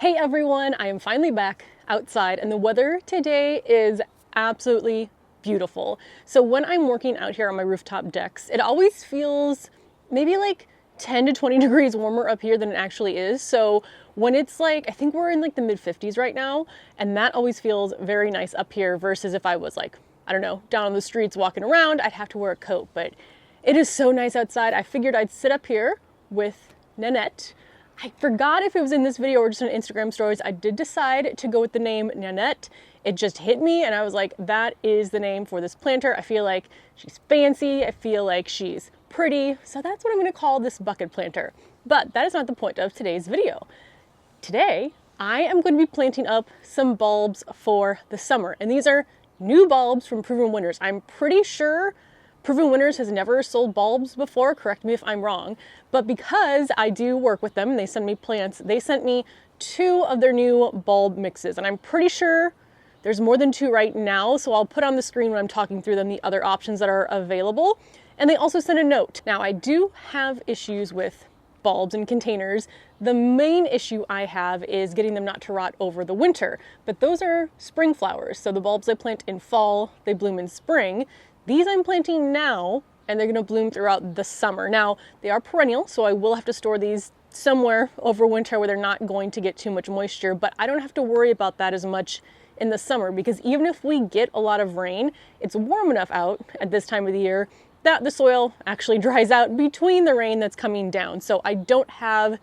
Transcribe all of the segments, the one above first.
Hey everyone, I am finally back outside and the weather today is absolutely beautiful. So when I'm working out here on my rooftop decks, it always feels maybe like 10 to 20 degrees warmer up here than it actually is. So when it's like, I think we're in like the mid 50s right now, and that always feels very nice up here versus if I was like, I don't know, down on the streets walking around, I'd have to wear a coat, but it is so nice outside. I figured I'd sit up here with Nanette. I forgot if it was in this video or just on Instagram stories. I did decide to go with the name Nanette. It just hit me and I was like, that is the name for this planter. I feel like she's fancy. I feel like she's pretty. So that's what I'm gonna call this bucket planter. But that is not the point of today's video. Today, I am going to be planting up some bulbs for the summer. And these are new bulbs from Proven Winners. I'm pretty sure Proven Winners has never sold bulbs before, correct me if I'm wrong, but because I do work with them and they send me plants, they sent me 2 of their new bulb mixes, and I'm pretty sure there's more than 2 right now, so I'll put on the screen when I'm talking through them the other options that are available. And they also sent a note. Now, I do have issues with bulbs and containers. The main issue I have is getting them not to rot over the winter, but those are spring flowers, so the bulbs I plant in fall, they bloom in spring. These I'm planting now, and they're gonna bloom throughout the summer. Now, they are perennial, so I will have to store these somewhere over winter where they're not going to get too much moisture, but I don't have to worry about that as much in the summer because even if we get a lot of rain, it's warm enough out at this time of the year that the soil actually dries out between the rain that's coming down. So I don't know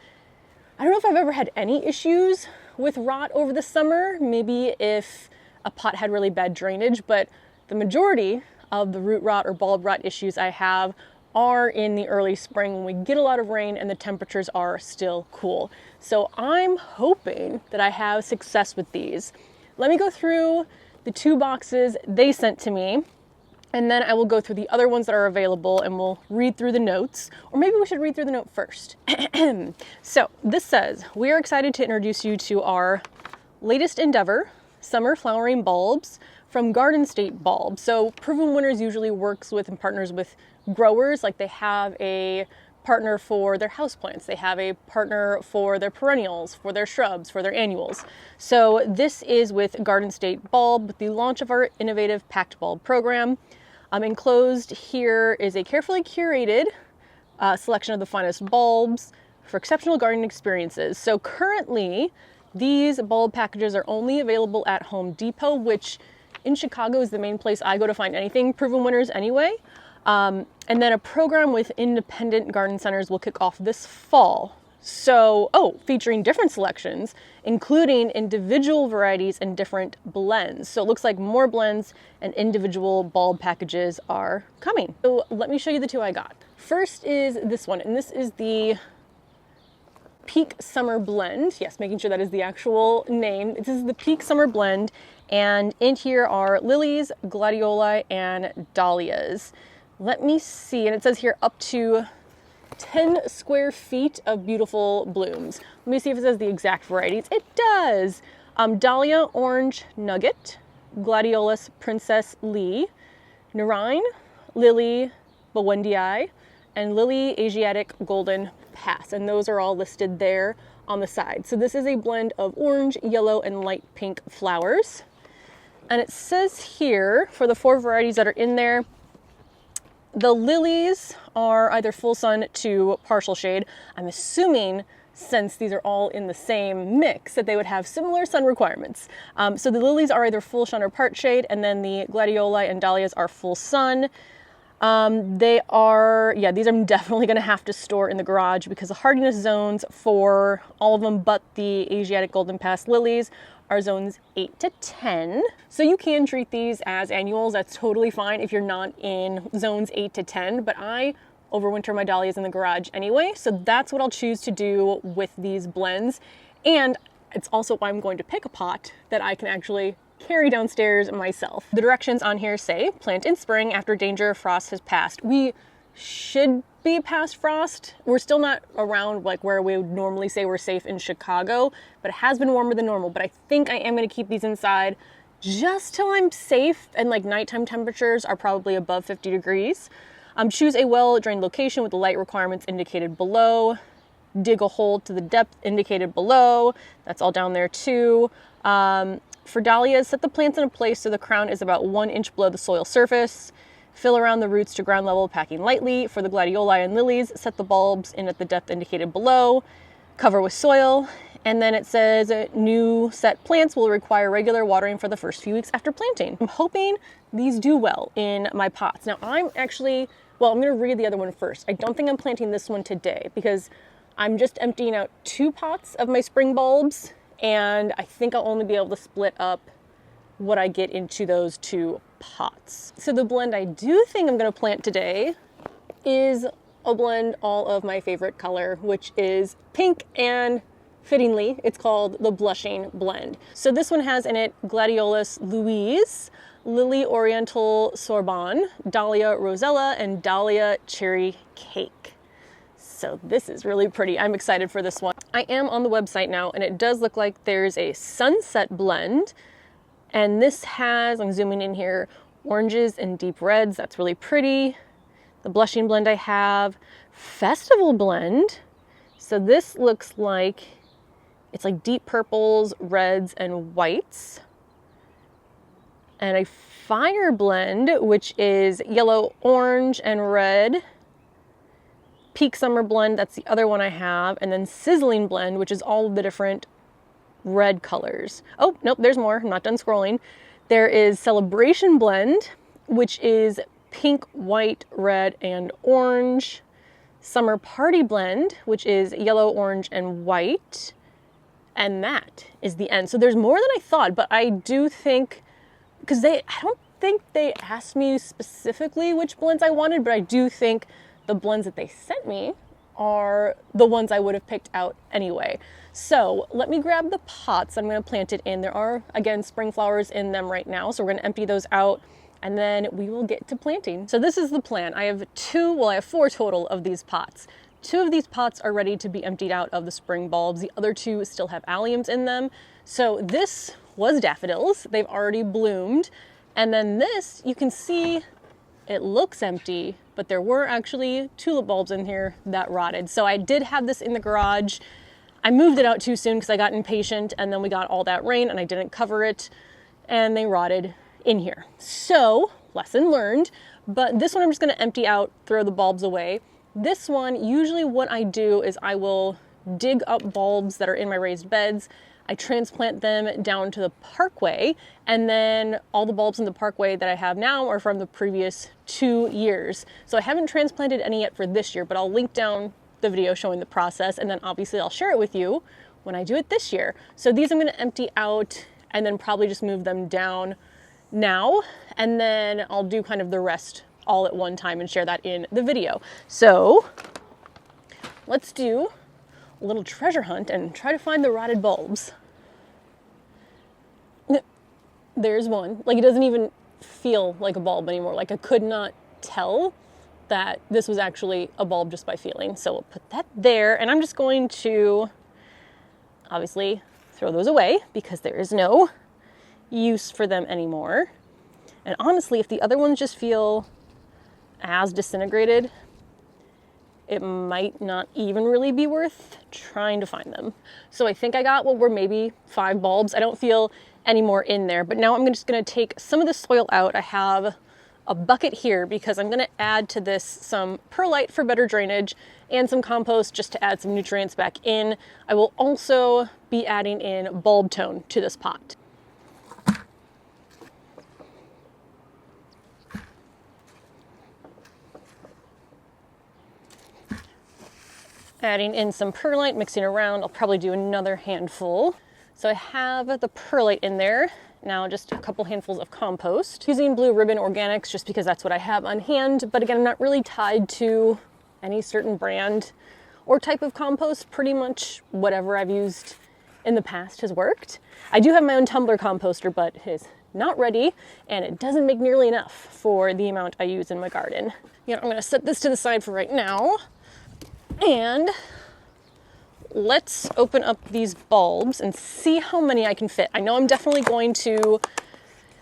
if I've ever had any issues with rot over the summer, maybe if a pot had really bad drainage, but the majority of the root rot or bulb rot issues I have are in the early spring when we get a lot of rain and the temperatures are still cool. So I'm hoping that I have success with these. Let me go through the 2 boxes they sent to me, and then I will go through the other ones that are available and we'll read through the notes, or maybe we should read through the note first. So this says, we are excited to introduce you to our latest endeavor, summer flowering bulbs from Garden State Bulb. So Proven Winners usually works with and partners with growers, like they have a partner for their houseplants, they have a partner for their perennials, for their shrubs, for their annuals. So this is with Garden State Bulb, with the launch of our innovative packed bulb program. Enclosed here is a carefully curated selection of the finest bulbs for exceptional gardening experiences. So currently, these bulb packages are only available at Home Depot, which in Chicago is the main place I go to find anything Proven Winners anyway. And then a program with independent garden centers will kick off this fall. So, featuring different selections, including individual varieties and different blends. So it looks like more blends and individual bulb packages are coming. So let me show you the 2 I got. First is this one, and this is the Peak Summer Blend. Yes, making sure that is the actual name. This is the Peak Summer Blend, and in here are lilies, gladioli, and dahlias. Let me see, and it says here up to 10 square feet of beautiful blooms. Let me see if it says the exact varieties. It does. Dahlia Orange Nugget, Gladiolus Princess Lee, Nerine, Lily Bowendii, and Lily Asiatic Golden Pass. And those are all listed there on the side. So this is a blend of orange, yellow, and light pink flowers. And it says here, for the 4 varieties that are in there, the lilies are either full sun to partial shade. I'm assuming, since these are all in the same mix, that they would have similar sun requirements. So the lilies are either full sun or part shade, and then the gladioli and dahlias are full sun. These I'm definitely gonna have to store in the garage because the hardiness zones for all of them but the Asiatic Golden Pass lilies are zones 8 to 10. So you can treat these as annuals. That's totally fine if you're not in zones 8 to 10, but I overwinter my dahlias in the garage anyway. So that's what I'll choose to do with these blends. And it's also why I'm going to pick a pot that I can actually carry downstairs myself. The directions on here say, plant in spring after danger of frost has passed. We should be past frost. We're still not around like where we would normally say we're safe in Chicago, but it has been warmer than normal. But I think I am gonna keep these inside just till I'm safe, and like nighttime temperatures are probably above 50 degrees. Choose a well-drained location with the light requirements indicated below. dig a hole to the depth indicated below. That's all down there too. For dahlias, set the plants in a place so the crown is about 1 inch below the soil surface. Fill around the roots to ground level, packing lightly. For the gladioli and lilies, set the bulbs in at the depth indicated below. Cover with soil. And then it says new set plants will require regular watering for the first few weeks after planting. I'm hoping these do well in my pots. Now I'm actually, well, I'm gonna read the other one first. I don't think I'm planting this one today because I'm just emptying out 2 pots of my spring bulbs, and I think I'll only be able to split up what I get into those 2 pots. So the blend I do think I'm gonna plant today is a blend all of my favorite color, which is pink, and fittingly, it's called the Blushing Blend. So this one has in it Gladiolus Louise, Lily Oriental Sorbonne, Dahlia Rosella, and Dahlia Cherry Cake. So this is really pretty. I'm excited for this one. I am on the website now, and it does look like there's a sunset blend. And this has, I'm zooming in here, oranges and deep reds. That's really pretty. The blushing blend I have, festival blend. So this looks like, it's like deep purples, reds, and whites. And a fire blend, which is yellow, orange, and red. Peak Summer Blend, that's the other one I have. And then Sizzling Blend, which is all of the different red colors. Oh, nope, there's more. I'm not done scrolling. There is Celebration Blend, which is pink, white, red, and orange. Summer Party Blend, which is yellow, orange, and white. And that is the end. So there's more than I thought, but I do think, because I don't think they asked me specifically which blends I wanted, but I do think the blends that they sent me are the ones I would have picked out anyway. So let me grab the pots I'm going to plant it in. There are, again, spring flowers in them right now, so we're going to empty those out, and then we will get to planting. So this is the plan. I have 4 total of these pots. 2 of these pots are ready to be emptied out of the spring bulbs. The other 2 still have alliums in them. So this was daffodils. They've already bloomed. And then this, you can see it looks empty, but there were actually tulip bulbs in here that rotted. So I did have this in the garage. I moved it out too soon because I got impatient, and then we got all that rain and I didn't cover it, and they rotted in here. So, lesson learned, but this one I'm just gonna empty out, throw the bulbs away. This one, usually what I do is I will dig up bulbs that are in my raised beds. I transplant them down to the parkway, and then all the bulbs in the parkway that I have now are from the previous 2 years. So I haven't transplanted any yet for this year, but I'll link down the video showing the process, and then obviously I'll share it with you when I do it this year. So these I'm gonna empty out and then probably just move them down now, and then I'll do kind of the rest all at one time and share that in the video. So let's do a little treasure hunt and try to find the rotted bulbs. There's one. Like, it doesn't even feel like a bulb anymore. Like, I could not tell that this was actually a bulb just by feeling. So we'll put that there, and I'm just going to obviously throw those away because there is no use for them anymore. And honestly, if the other ones just feel as disintegrated, it might not even really be worth trying to find them. So I think I got what were maybe 5 bulbs. I don't feel any more in there, but now I'm just gonna take some of the soil out. I have a bucket here because I'm gonna add to this some perlite for better drainage and some compost just to add some nutrients back in. I will also be adding in bulb tone to this pot. Adding in some perlite, mixing around. I'll probably do another handful. So I have the perlite in there. Now just a couple handfuls of compost. Using Blue Ribbon Organics just because that's what I have on hand. But again, I'm not really tied to any certain brand or type of compost. Pretty much whatever I've used in the past has worked. I do have my own tumbler composter, but it is not ready, and it doesn't make nearly enough for the amount I use in my garden. I'm gonna set this to the side for right now. And let's open up these bulbs and see how many I can fit. I know I'm definitely going to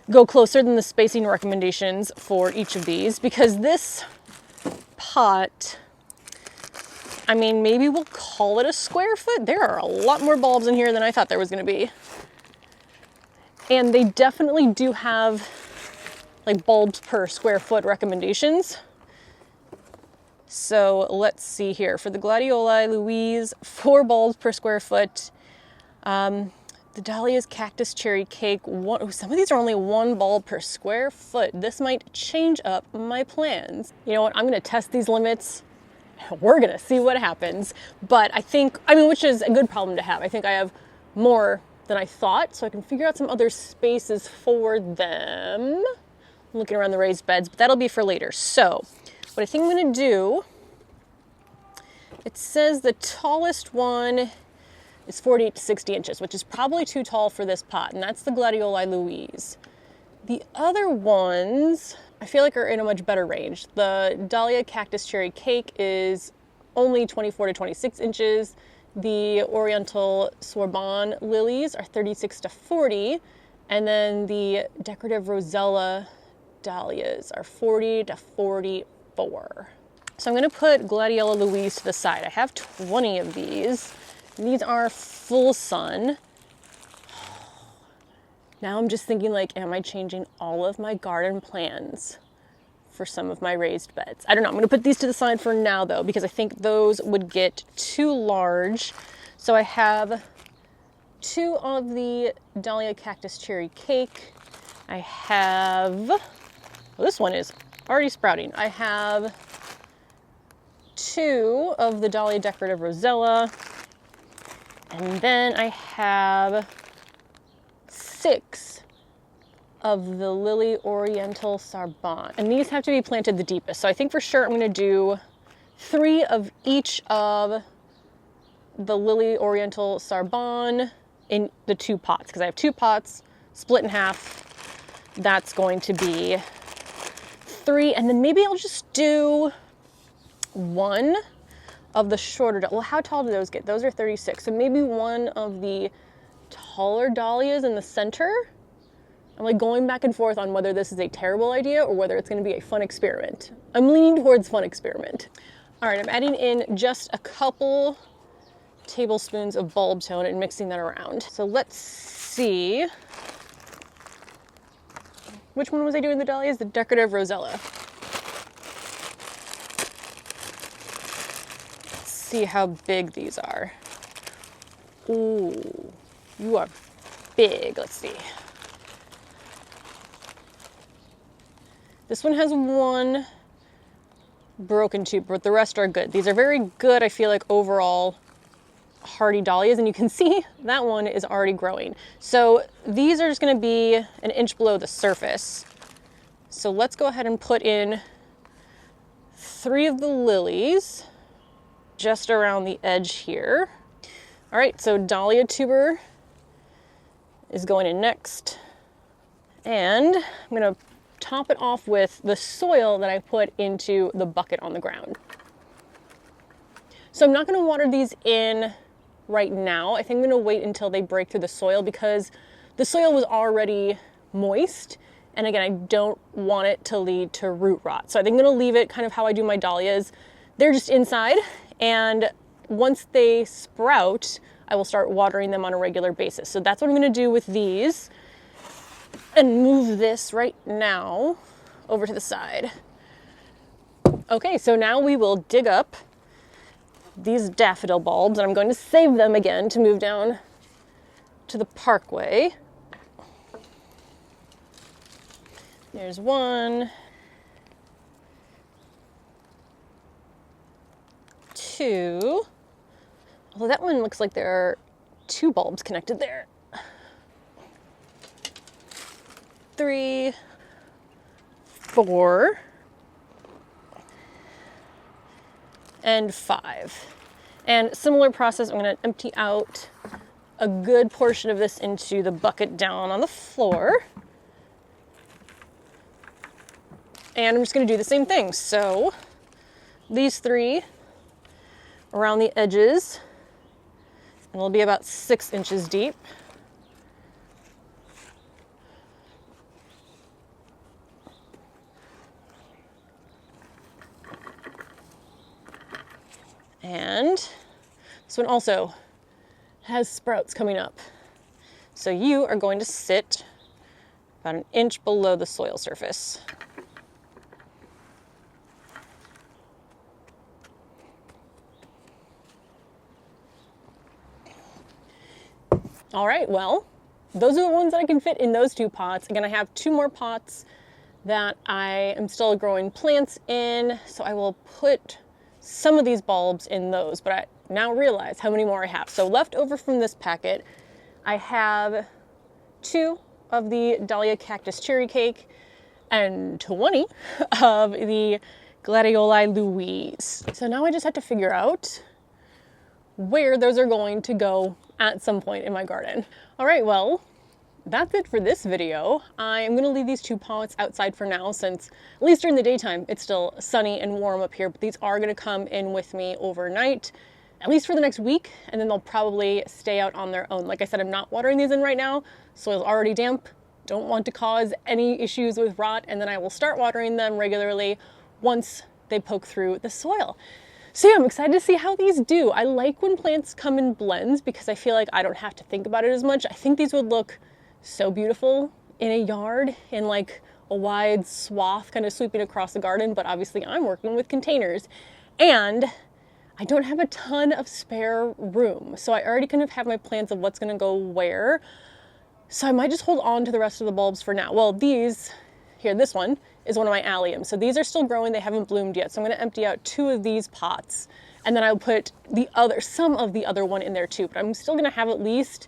go closer than the spacing recommendations for each of these because this pot I mean, maybe we'll call it a square foot. There are a lot more bulbs in here than I thought there was gonna be. And they definitely do have like bulbs per square foot recommendations. So let's see here. For the Gladioli Louise, 4 bulbs per square foot. The Dahlia's Cactus Cherry Cake, some of these are only 1 bulb per square foot. This might change up my plans. You know what, I'm gonna test these limits. We're gonna see what happens. But I think, which is a good problem to have. I think I have more than I thought, so I can figure out some other spaces for them. I'm looking around the raised beds, but that'll be for later. So, what I think I'm gonna do, it says the tallest one is 48 to 60 inches, which is probably too tall for this pot, and that's the Gladioli Louise. The other ones, I feel like are in a much better range. The Dahlia Cactus Cherry Cake is only 24 to 26 inches. The Oriental Sorbonne lilies are 36 to 40, and then the Decorative Rosella dahlias are 40 to 44. So I'm gonna put Gladioli Louise to the side. I have 20 of these. These are full sun. Now I'm just thinking like, am I changing all of my garden plans for some of my raised beds? I don't know. I'm gonna put these to the side for now though, because I think those would get too large. So I have 2 of the Dahlia Cactus Cherry Cake. I have, well, this one is already sprouting. I have 2 of the Dahlia Decorative Rosella. And then I have 6 of the Lily Oriental Sorbonne. And these have to be planted the deepest. So I think for sure I'm gonna do 3 of each of the Lily Oriental Sorbonne in the 2 pots, because I have 2 pots split in half. That's going to be 3, and then maybe I'll just do 1 of the shorter, well, how tall do those get? Those are 36, so maybe 1 of the taller dahlias in the center. I'm like going back and forth on whether this is a terrible idea or whether it's gonna be a fun experiment. I'm leaning towards fun experiment. All right, I'm adding in just a couple tablespoons of bulb tone and mixing that around. So let's see. Which one was I doing the dahlias? The Decorative Rosella. See how big these are. Ooh, you are big. Let's see. This one has 1 broken tube, but the rest are good. These are very good, I feel like, overall hardy dahlias, and you can see that one is already growing. So these are just gonna be 1 inch below the surface. So let's go ahead and put in 3 of the lilies just around the edge here. All right, so dahlia tuber is going in next. And I'm gonna top it off with the soil that I put into the bucket on the ground. So I'm not gonna water these in right now. I think I'm gonna wait until they break through the soil because the soil was already moist. And again, I don't want it to lead to root rot. So I think I'm gonna leave it kind of how I do my dahlias. They're just inside, and once they sprout, I will start watering them on a regular basis. So that's what I'm gonna do with these, and move this right now over to the side. Okay, so now we will dig up these daffodil bulbs, and I'm going to save them again to move down to the parkway. There's 1, 2. Although that one looks like there are 2 bulbs connected there. 3, 4, and 5. And similar process, I'm gonna empty out a good portion of this into the bucket down on the floor. And I'm just gonna do the same thing. So these 3 around the edges, and it'll be about 6 inches deep. And this one also has sprouts coming up. So you are going to sit about an inch below the soil surface. All right, well, those are the ones that I can fit in those 2 pots. Again, I have 2 more pots that I am still growing plants in, so I will put some of these bulbs in those, but I now realize how many more I have. So left over from this packet, I have 2 of the Dahlia Cactus Cherry Cake and 20 of the Gladioli Louise. So now I just have to figure out where those are going to go at some point in my garden. All right, well, that's it for this video. I'm gonna leave these 2 pots outside for now, since at least during the daytime, it's still sunny and warm up here, but these are gonna come in with me overnight, at least for the next week, and then they'll probably stay out on their own. Like I said, I'm not watering these in right now. Soil's already damp. Don't want to cause any issues with rot, and then I will start watering them regularly once they poke through the soil. So yeah, I'm excited to see how these do. I like when plants come in blends because I feel like I don't have to think about it as much. I think these would look so beautiful in a yard, in like a wide swath kind of sweeping across the garden, but obviously I'm working with containers and I don't have a ton of spare room. So I already kind of have my plans of what's gonna go where. So I might just hold on to the rest of the bulbs for now. Well, these here, this one is one of my alliums. So these are still growing, they haven't bloomed yet. So I'm gonna empty out 2 of these pots and then I'll put some of the other one in there too. But I'm still gonna have at least,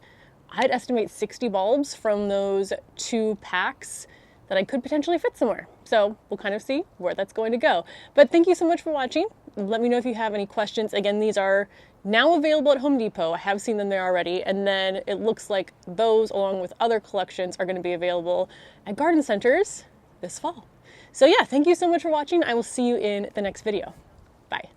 I'd estimate 60 bulbs from those 2 packs that I could potentially fit somewhere. So we'll kind of see where that's going to go. But thank you so much for watching. Let me know if you have any questions. Again, these are now available at Home Depot. I have seen them there already. And then it looks like those, along with other collections, are gonna be available at garden centers this fall. So yeah, thank you so much for watching. I will see you in the next video. Bye.